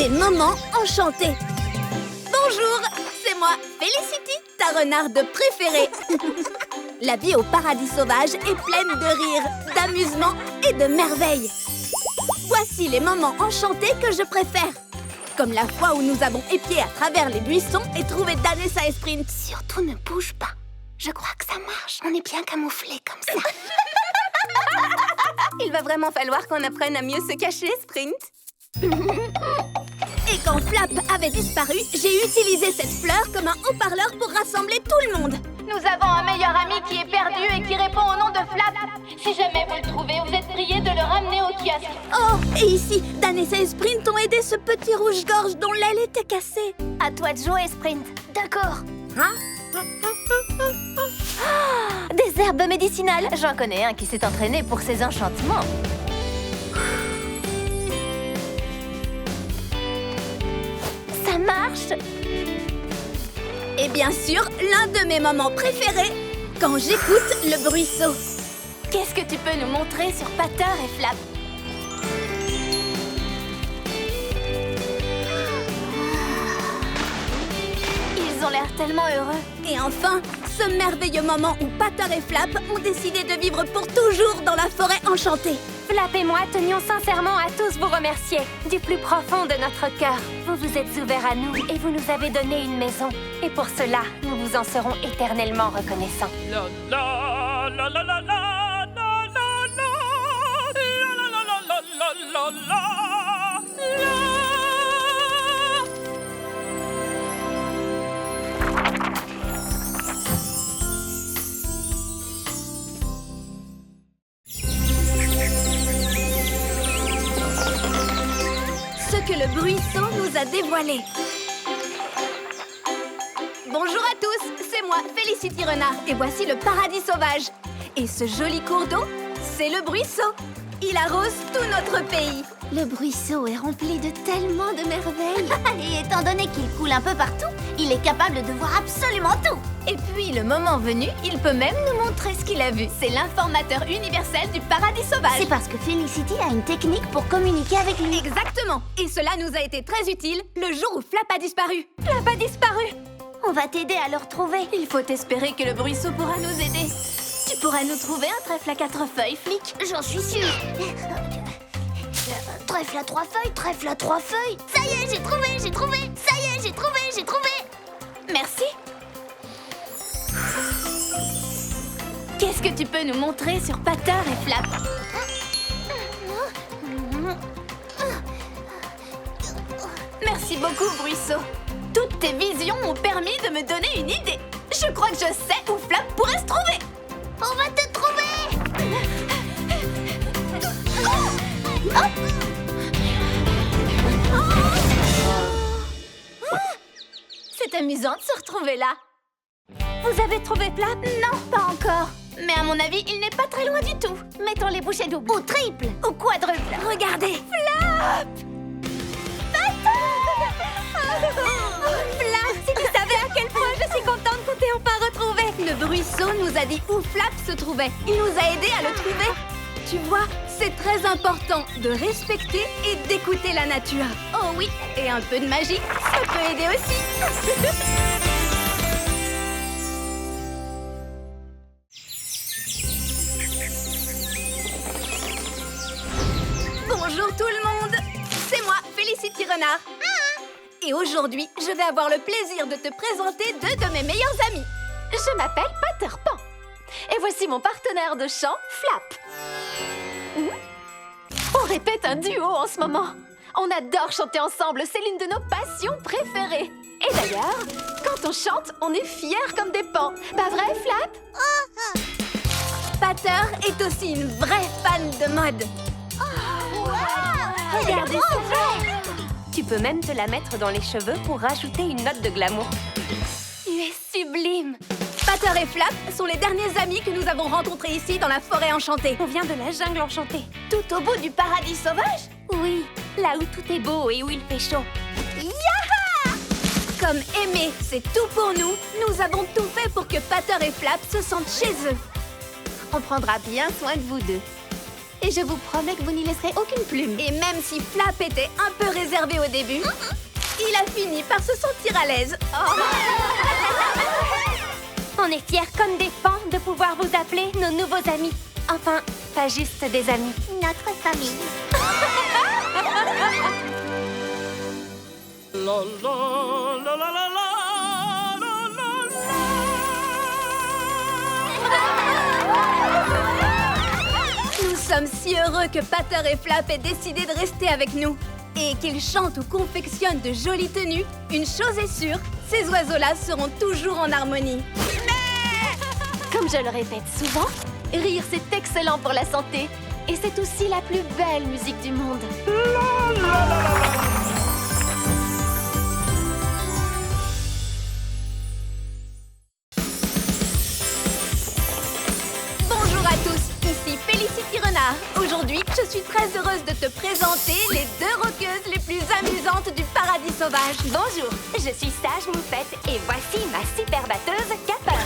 Des moments enchantés. Bonjour, c'est moi, Felicity, ta renarde préférée. La vie au paradis sauvage est pleine de rires, d'amusement et de merveilles. Voici les moments enchantés que je préfère. Comme la fois où nous avons épié à travers les buissons et trouvé Danessa et Sprint. Surtout ne bouge pas. Je crois que ça marche. On est bien camouflés comme ça. Il va vraiment falloir qu'on apprenne à mieux se cacher, Sprint. Et quand Flap avait disparu, j'ai utilisé cette fleur comme un haut-parleur pour rassembler tout le monde. Nous avons un meilleur ami qui est perdu et qui répond au nom de Flap. Si jamais vous le trouvez, vous êtes prié de le ramener au kiosque. Oh, et ici, Danessa et Sprint ont aidé ce petit rouge-gorge dont l'aile était cassée. À toi de jouer, Sprint. D'accord. Des herbes médicinales. J'en connais un qui s'est entraîné pour ses enchantements. Ça marche. Et bien sûr, l'un de mes moments préférés, quand j'écoute le bruisseau. Qu'est-ce que tu peux nous montrer sur Pater et Flap? Ils ont l'air tellement heureux. Et enfin, ce merveilleux moment où Pater et Flap ont décidé de vivre pour toujours dans la forêt enchantée. Flap et moi tenions sincèrement à tous vous remercier. Du plus profond de notre cœur, vous vous êtes ouverts à nous et vous nous avez donné une maison. Et pour cela, nous vous en serons éternellement reconnaissants. La la la la la la la la la la la la la. Ce que le bruisseau nous a dévoilé. Bonjour à tous, c'est moi, Felicity Renard, et voici le paradis sauvage. Et ce joli cours d'eau, c'est le bruisseau. Il arrose tout notre pays. Le bruisseau est rempli de tellement de merveilles. Et étant donné qu'il coule un peu partout, il est capable de voir absolument tout. Et puis, le moment venu, il peut même nous montrer ce qu'il a vu. C'est l'informateur universel du paradis sauvage. C'est parce que Felicity a une technique pour communiquer avec lui. Exactement. Et cela nous a été très utile le jour où Flap a disparu. Flap a disparu. On va t'aider à le retrouver. Il faut espérer que le bruisseau pourra nous aider. Tu pourras nous trouver un trèfle à 4 feuilles, Flic? J'en suis sûre. Trèfle à 3 feuilles, trèfle à 3 feuilles. Ça y est, j'ai trouvé. Ça y est, j'ai trouvé. Merci. Qu'est-ce que tu peux nous montrer sur Pater et Flap? Merci beaucoup, bruisseau. Toutes tes visions m'ont permis de me donner une idée. Je crois que je sais où Flap pourrait se trouver. On va te trouver. C'est amusant de se retrouver là. Vous avez trouvé Flap? Non, pas encore. Mais à mon avis, il n'est pas très loin du tout. Mettons les bouchées doubles. Au triple. Au quadruple. Regardez. Flap! Flap, si tu savais à quel point je suis contente qu'on t'ait enfin retrouvé. Le bruisseau nous a dit où Flap se trouvait. Il nous a aidés à le trouver. Tu vois, c'est très important de respecter et d'écouter la nature. Oh oui, et un peu de magie, ça peut aider aussi. Bonjour tout le monde. C'est moi, Felicity Renard. Et aujourd'hui, je vais avoir le plaisir de te présenter deux de mes meilleurs amis. Je m'appelle Pater Pan. Et voici mon partenaire de chant, Flap. On répète un duo en ce moment. On adore chanter ensemble, c'est l'une de nos passions préférées. Et d'ailleurs, quand on chante, on est fiers comme des pans. Pas vrai, Flap? Pater est aussi une vraie fan de mode. Regardez ça. Tu peux même te la mettre dans les cheveux pour rajouter une note de glamour. Tu es sublime. Pater et Flap sont les derniers amis que nous avons rencontrés ici dans la forêt enchantée. On vient de la jungle enchantée. Tout au bout du paradis sauvage? Oui, là où tout est beau et où il fait chaud. Yaha! Comme aimer, c'est tout pour nous, nous avons tout fait pour que Pater et Flap se sentent chez eux. On prendra bien soin de vous deux. Et je vous promets que vous n'y laisserez aucune plume. Et même si Flap était un peu réservé au début, il a fini par se sentir à l'aise. On est fiers comme des pans de pouvoir vous appeler nos nouveaux amis. Enfin, pas juste des amis. Notre famille. La la la la la la la la. Nous sommes si heureux que Pater et Flap aient décidé de rester avec nous. Et qu'ils chantent ou confectionnent de jolies tenues, une chose est sûre, ces oiseaux-là seront toujours en harmonie. Comme je le répète souvent, rire c'est excellent pour la santé. Et c'est aussi la plus belle musique du monde. Bonjour à tous, ici Félicity Renard. Aujourd'hui, je suis très heureuse de te présenter les deux rockeuses les plus amusantes du paradis sauvage. Bonjour, je suis Sage Moufette et voici ma super batteuse Capper.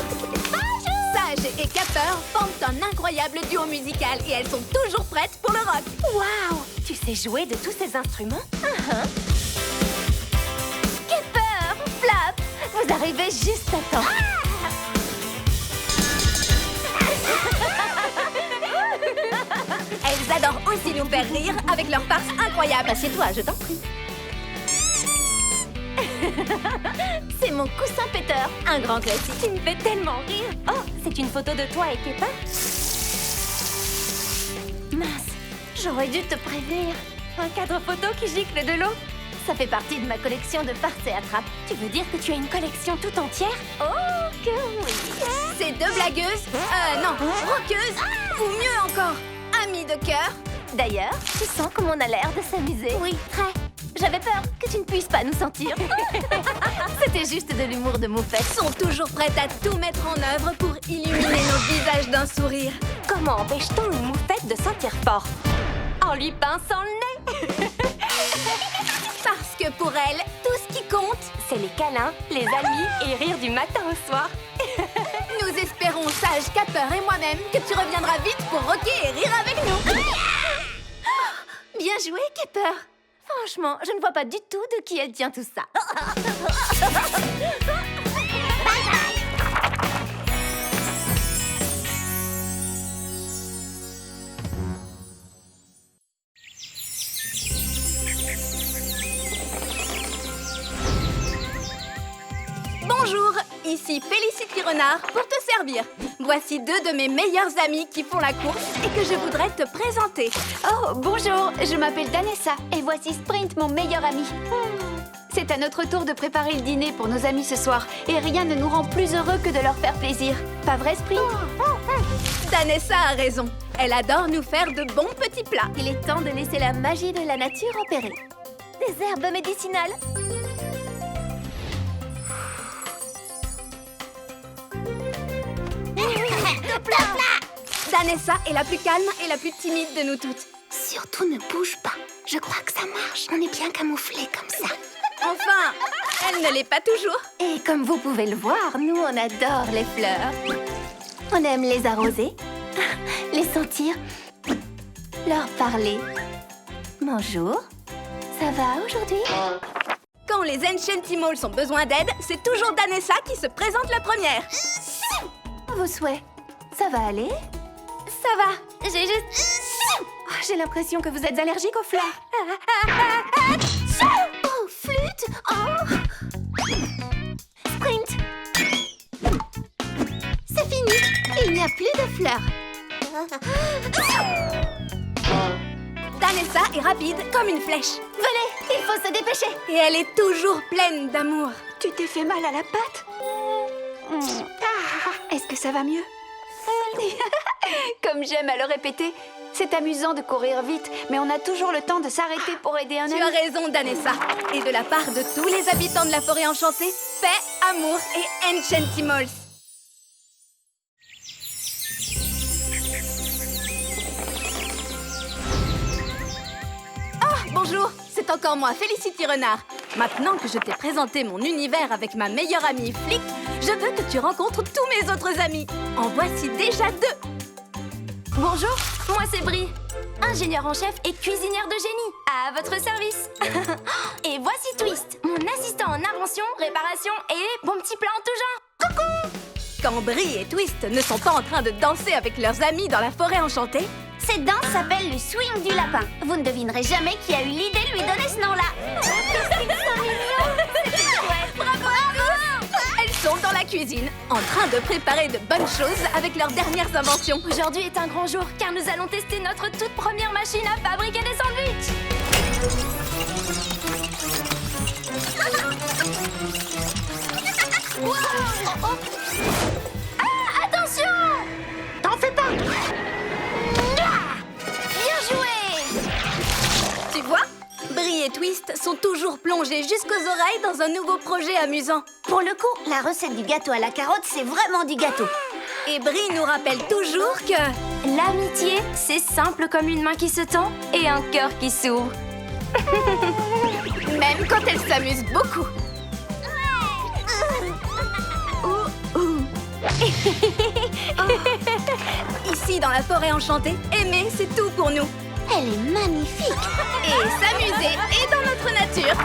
Sage et Capper forment un incroyable duo musical et elles sont toujours prêtes pour le rock. Waouh, tu sais jouer de tous ces instruments? Capper, Flap, vous arrivez juste à temps. Elles adorent aussi nous faire rire avec leur farce incroyable. Assieds-toi, je t'en prie. C'est mon coussin péteur, un grand classique. Tu me fais tellement rire. Oh, c'est une photo de toi et Peppa? Mince, j'aurais dû te prévenir. Un cadre photo qui gicle de l'eau. Ça fait partie de ma collection de farces et attrapes. Tu veux dire que tu as une collection tout entière? Oh que oui. Ces deux blagueuses, non, rockeuses, ou mieux encore, amies de cœur, D'ailleurs, tu sens comme on a l'air de s'amuser. Oui, très. J'avais peur que tu ne puisses pas nous sentir. C'était juste de l'humour de Moufette. sont toujours prêtes à tout mettre en œuvre pour illuminer nos visages d'un sourire. Comment empêche-t-on une moufette de sentir fort? En lui pinçant le nez. Parce que pour elles, tout ce qui compte, C'est les câlins, les amis et rire du matin au soir. nous espérons, Sage, Capper et moi-même, que tu reviendras vite pour rocker et rire avec nous. Bien joué, Capper. Franchement, je ne vois pas du tout de qui elle tient tout ça. Bonjour, ici Félicity Renard pour te servir. Voici deux de mes meilleures amies qui font la course et que je voudrais te présenter. Oh, bonjour, je m'appelle Danessa et voici Sprint, mon meilleur ami. C'est à notre tour de préparer le dîner pour nos amis ce soir et rien ne nous rend plus heureux que de leur faire plaisir. Pas vrai, Sprint? Danessa a raison. Elle adore nous faire de bons petits plats. Il est temps de laisser la magie de la nature opérer. Des herbes médicinales. Danessa est la plus calme et la plus timide de nous toutes. Surtout ne bouge pas. Je crois que ça marche. On est bien camouflés comme ça. Enfin, elle ne l'est pas toujours. Et comme vous pouvez le voir, nous on adore les fleurs. On aime les arroser, les sentir, leur parler. Bonjour, ça va aujourd'hui? Quand les Enchantimals ont besoin d'aide, c'est toujours Danessa qui se présente la première. Vos souhaits, ça va aller? Ça va, j'ai juste... Oh, j'ai l'impression que vous êtes allergique aux fleurs. Oh, flûte! Oh! Sprint! C'est fini! Il n'y a plus de fleurs. Danessa est rapide comme une flèche. Venez, il faut se dépêcher. Et elle est toujours pleine d'amour. Tu t'es fait mal à la patte? Est-ce que ça va mieux? Comme j'aime à le répéter, c'est amusant de courir vite, mais on a toujours le temps de s'arrêter pour aider un ami. Tu as raison, Danessa. Et de la part de tous les habitants de la forêt enchantée, paix, amour et Enchantimals. Oh, bonjour, c'est encore moi, Félicity Renard. Maintenant que je t'ai présenté mon univers avec ma meilleure amie Flick, je veux que tu rencontres tous mes autres amis. En voici déjà deux. Bonjour, moi c'est Brie. ingénieure en chef et cuisinière de génie. À votre service. Et voici Twist, mon assistant en invention, réparation et bon petit plat en tout genre. Quand Brie et Twist ne sont pas en train de danser avec leurs amis dans la forêt enchantée, Cette danse s'appelle le swing du lapin. Vous ne devinerez jamais qui a eu l'idée de lui donner ce nom-là. bravo à tous! Elles sont dans la cuisine, en train de préparer de bonnes choses avec leurs dernières inventions. Aujourd'hui est un grand jour car nous allons tester notre toute première machine à fabriquer des sandwichs. Ah, attention! T'en fais pas. Bien joué! Tu vois? Brie et Twist sont toujours plongés jusqu'aux oreilles dans un nouveau projet amusant. Pour le coup, la recette du gâteau à la carotte, c'est vraiment du gâteau. Et Brie nous rappelle toujours que... L'amitié, c'est simple comme une main qui se tend et un cœur qui s'ouvre. Même quand elle s'amuse beaucoup. Ici, dans la forêt enchantée, aimer, c'est tout pour nous. Elle est magnifique. Et s'amuser est dans notre nature.